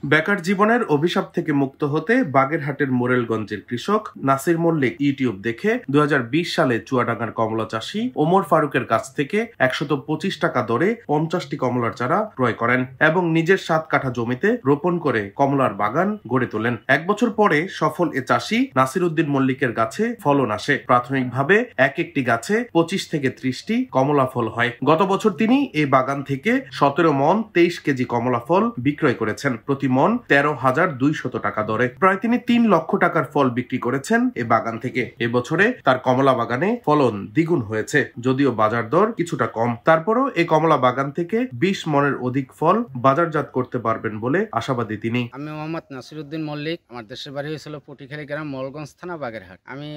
বেকার জীবনের অভিশাপ থেকে মুক্ত হতে বাগেরহাটের মোরেলগঞ্জের কৃষক নাসির মল্লিক ইউটিউব দেখে ২০২০ সালে চুয়াডাঙ্গার কমলা চাষী ওমর ফারুকের কাছ থেকে ১২৫ টাকা দরে ৫০টি কমলার চারা ক্রয় করেন এবং নিজের ৭ কাঠা জমিতে রোপণ করে কমলার বাগান গড়ে তোলেন। ১ বছর পরে সফল এ চাষী নাসির উদ্দিন মল্লিকের গাছে ফলন আসে। প্রাথমিকভাবে এক একটি গাছে ২৫ থেকে ৩০টি কমলা ফল হয়। গত বছর তিনি এই বাগান থেকে ১৭ মণ ২৩ কেজি কমলা ফল বিক্রয় করেছেন, প্রতি মণ ১৩,২০০ টাকা দরে। প্রায় তিনি ৩ লক্ষ টাকার ফল বিক্রি করেছেন এ বাগান থেকে। এবছরে তার কমলা বাগানে ফলন দ্বিগুণ হয়েছে, যদিও বাজার দর কিছুটা কম। তারপরও এই কমলা বাগান থেকে ২০ মণের অধিক ফল বাজারজাত করতে পারবেন বলে আশাবাদী তিনি। আমি মোহাম্মদ নাসির উদ্দিন মল্লিক। আমার দেশের বাড়ি হয়েছিল পটিখালী গ্রাম, মোরেলগঞ্জ থানা, বাগেরহাট। আমি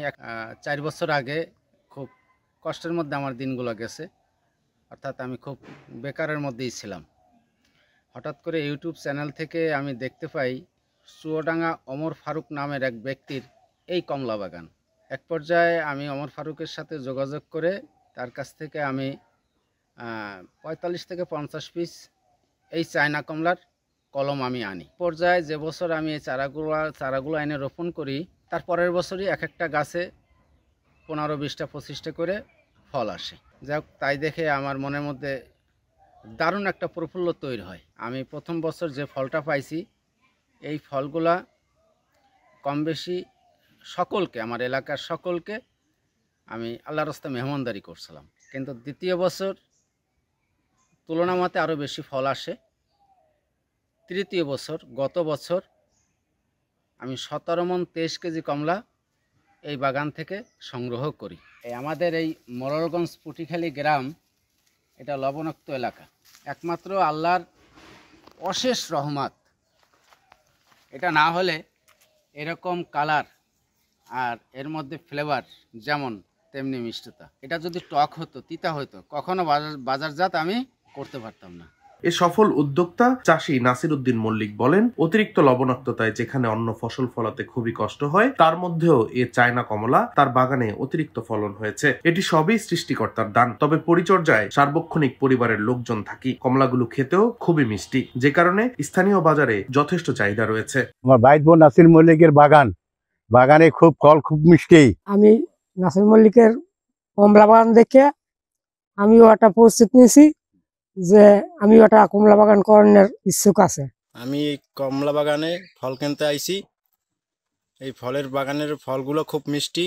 ৪ বছর আগে খুব কষ্টের মধ্যে আমার দিনগুলো গেছে, অর্থাৎ আমি খুব বেকারের মধ্যেই ছিলাম। হঠাৎ করে ইউটিউব চ্যানেল থেকে আমি দেখতে পাই চুয়াডাঙ্গা ওমর ফারুক নামের এক ব্যক্তির এই কমলা বাগান। এক পর্যায়ে আমি ওমর ফারুকের সাথে যোগাযোগ করে তার কাছ থেকে আমি ৪৫ থেকে ৫০ পিস এই চায়না কমলার কলম আমি আনি। পর্যায়ে যে বছর আমি এই চারাগুলো এনে রোপণ করি, তার পরের বছরই এক একটা গাছে ১৫, ২০টা, ২৫টা করে ফল আসে। যাই হোক, তাই দেখে আমার মনের মধ্যে দারুণ একটা প্রফুল্ল তৈরি হয়। আমি প্রথম বছর যে ফলটা পাইছি, এই ফলগুলা কম বেশি সকলকে, আমার এলাকার সকলকে আমি আল্লাহর রাস্তায় মেহমানদারি করছিলাম। কিন্তু দ্বিতীয় বছর তুলনা মতে আরও বেশি ফল আসে। তৃতীয় বছর, গত বছর আমি ১৭ মণ ২৩ কেজি কমলা এই বাগান থেকে সংগ্রহ করি। আমাদের এই মোরেলগঞ্জ পটিখালী গ্রাম, এটা লবণাক্ত এলাকা। একমাত্র আল্লাহর অশেষ রহমত, এটা না হলে এরকম কালার আর এর মধ্যে ফ্লেভার যেমন তেমনি মিষ্টতা, এটা যদি টক হতো, তিতা হতো, কখনো বাজারজাত আমি করতে পারতাম না। এ সফল উদ্যোক্তা চাষী নাসির উদ্দিন মল্লিক বলেন, অতিরিক্ত লবণাক্ততায় যেখানে অন্য ফসল ফলাতে খুবই কষ্ট হয়, তার মধ্যেও এ চায়না কমলা তার বাগানে অতিরিক্ত ফলন হয়েছে। এটি সবই সৃষ্টিকর্তার দান। তবে পরিচর্যায় সার্বক্ষণিক পরিবারের লোকজন থাকি। কমলাগুলো খেতেও খুবই মিষ্টি, যে কারণে স্থানীয় বাজারে যথেষ্ট চাহিদা রয়েছে। আমার ভাই বোন নাসির মল্লিকের বাগানে খুব ফল, খুব মিষ্টি। আমি নাসির মল্লিকের কমলা বাগান দেখে আমিও একটা প্রস্তুতি নিয়েছি যে আমি ওটা কমলা বাগান করানোর ইচ্ছুক আছে। আমি কমলা বাগানে ফল কিনতে আইছি। এই ফলের বাগানের ফলগুলো খুব মিষ্টি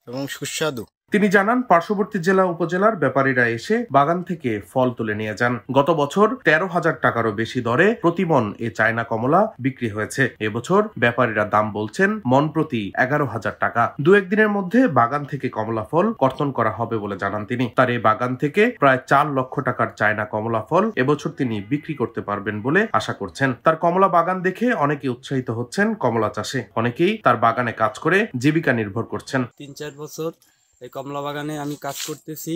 এবং সুস্বাদু। তিনি জানান, পার্শ্ববর্তী জেলা উপজেলার ব্যাপারীরা এসে বাগান থেকে ফল তুলে নিয়ে যান। গত বছর ১৩,০০০ টাকারও বেশি দরে প্রতি মণ এ চায়না কমলা বিক্রি হয়েছে। এবছর ব্যাপারীরা দাম বলছেন মণ প্রতি ১১,০০০ টাকা। ২-১ দিনের মধ্যে বাগান থেকে কমলা ফল কর্তন করা হবে বলে জানান তিনি। তার এই বাগান থেকে প্রায় ৪ লক্ষ টাকার চায়না কমলা ফল এবছর তিনি বিক্রি করতে পারবেন বলে আশা করছেন। তার কমলা বাগান দেখে অনেকে উৎসাহিত হচ্ছেন কমলা চাষে। অনেকেই তার বাগানে কাজ করে জীবিকা নির্ভর করছেন। ৩-৪ বছর এই কমলা বাগানে আমি কাজ করতেছি,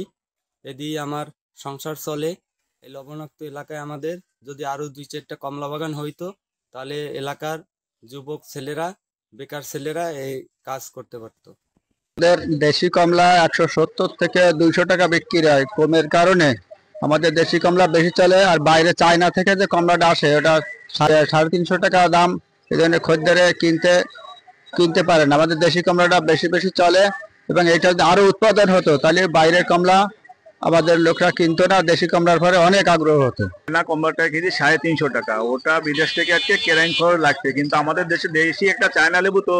এদিকে আমার সংসার চলে। এই লবণাক্ত এলাকায় আমাদের যদি আরো ২-৪টা কমলা বাগান হইতো, তাহলে এলাকার যুবক ছেলেরা, বেকার ছেলেরা এই কাজ করতে পারতো। আমাদের দেশি কমলা ১৭০ থেকে ২০০ টাকা বিক্রি হয়। কমের কারণে আমাদের দেশি কমলা বেশি চলে, আর বাইরে চায়না থেকে যে কমলাটা আসে ওটা ৩৫০ টাকা দাম। এই জন্য খদ্দেরে কিনতে পারেন। আমাদের দেশি কমলাটা বেশি চলে, এবং এটা যদি আরো উৎপাদন হতো তাহলে বাইরের কমলা আমাদের লোকরা কিনতো না, দেশি কমলার পরে অনেক আগ্রহ হতো। না, কমলাটা কেজি ৩৫০ টাকা। ওটা বিদেশ থেকে আজকে কেরাইন খরচ লাগছে, কিন্তু আমাদের দেশে দেশি একটা চায়না লেবু তো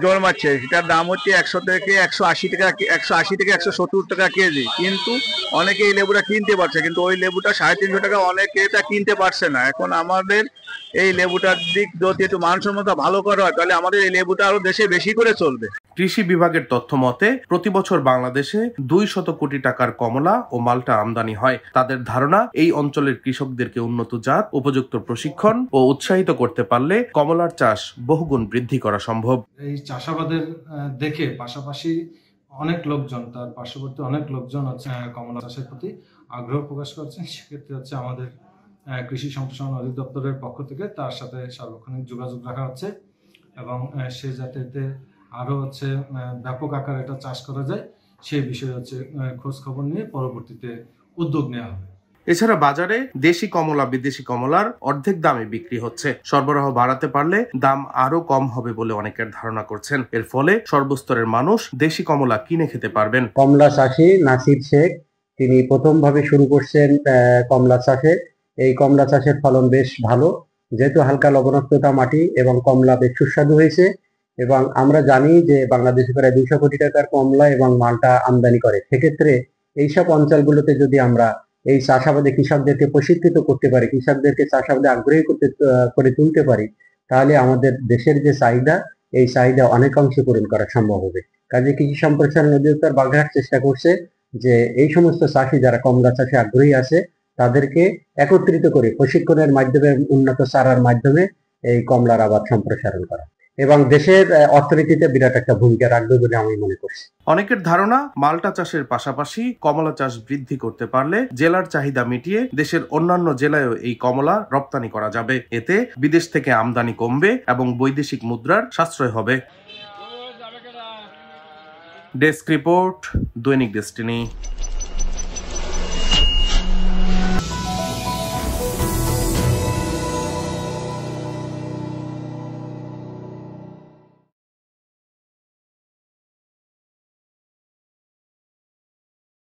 জন্মাচ্ছে, সেটার দাম হচ্ছে ১০০ থেকে ১৮০ টাকা, ১৮০ থেকে ১৭০ টাকা কেজি। কিন্তু অনেকে এই লেবুটা কিনতে পারছে, কিন্তু ওই লেবুটা ৩৫০ টাকা অনেকে তা কিনতে পারছে না। এখন আমাদের এই লেবুটার দিক যদি একটু মানসম্মত ভালো করা হয়, তাহলে আমাদের এই লেবুটা আরো দেশে বেশি করে চলবে। কৃষি বিভাগের তথ্য মতে প্রতি বছর বাংলাদেশে ২০০ কোটি টাকার কমলা ও মাল্টা আমদানি হয়। তাদের ধারণা, এই অঞ্চলের কৃষকদেরকে উন্নত জাত, উপযুক্ত প্রশিক্ষণ ও উৎসাহিত করতে পারলে কমলার চাষ বহুগুণ বৃদ্ধি করা সম্ভব। এই চাষাবাদের দেখে পাশাপাশি অনেক লোকজন, তার পার্শ্ববর্তী অনেক লোকজন হচ্ছে কমলা চাষের প্রতি আগ্রহ প্রকাশ করছেন। সেক্ষেত্রে হচ্ছে আমাদের কৃষি সম্প্রসারণ অধিদপ্তরের পক্ষ থেকে তার সাথে সার্বক্ষণিক যোগাযোগ রাখা হচ্ছে, এবং সে যাতে এতে আরো হচ্ছে ব্যাপক আকারে এটা চাষ করা যায় সেই বিষয়ে হচ্ছে খোঁজ খবর নিয়ে পরবর্তীতে উদ্যোগ নেওয়া হবে। এছাড়া বাজারে দেশি কমলা বিদেশি কমলার অর্ধেক দামে বিক্রি হচ্ছে। সরবরাহ বাড়াতে পারলে দাম আরো কম হবে বলে অনেকের ধারণা করছেন। এর ফলে সর্বস্তরের মানুষ দেশি কমলা কিনে খেতে পারবেন। কমলা চাষী নাসির শেখ তিনি প্রথমভাবে শুরু করছেন কমলা চাষে। এই কমলা চাষের ফলন বেশ ভালো, যেহেতু হালকা লবণাক্ততা মাটি এবং কমলা বেশ সুস্বাদু হয়েছে। এবং আমরা জানি যে বাংলাদেশে প্রায় 200 কোটি টাকার কমলা এবং মালটা আমদানি করে। সেক্ষেত্রে এইসব অঞ্চলগুলোতে যদি আমরা এই চাষাবাদে কৃষকদেরকে প্রশিক্ষিত করতে পারি, কৃষকদেরকে চাষাবাদে আগ্রহী করে তুলতে পারি, তাহলে আমাদের দেশের যে চাহিদা, এই চাহিদা অনেকাংশে পূরণ করা সম্ভব হবে। কাজে কৃষি সম্প্রসারণ অধিদপ্তর বাগেরহাট চেষ্টা করছে যে এই সমস্ত চাষি যারা কমলা চাষে আগ্রহী আছে তাদেরকে একত্রিত করে প্রশিক্ষণের মাধ্যমে, উন্নত চারার মাধ্যমে এই কমলার আবাদ সম্প্রসারণ করা এবং দেশের অর্থনীতিতে বিরাট একটা ভূমিকা রাখবে বলে আমি মনে করছি। অনেকের ধারণা মালটা চাষের পাশাপাশি কমলা চাষ বৃদ্ধি করতে পারলে জেলার চাহিদা মিটিয়ে দেশের অন্যান্য জেলায়ও এই কমলা রপ্তানি করা যাবে। এতে বিদেশ থেকে আমদানি কমবে এবং বৈদেশিক মুদ্রার সাশ্রয় হবে। ডেস্ক রিপোর্ট, দৈনিক ডেস্টিনি।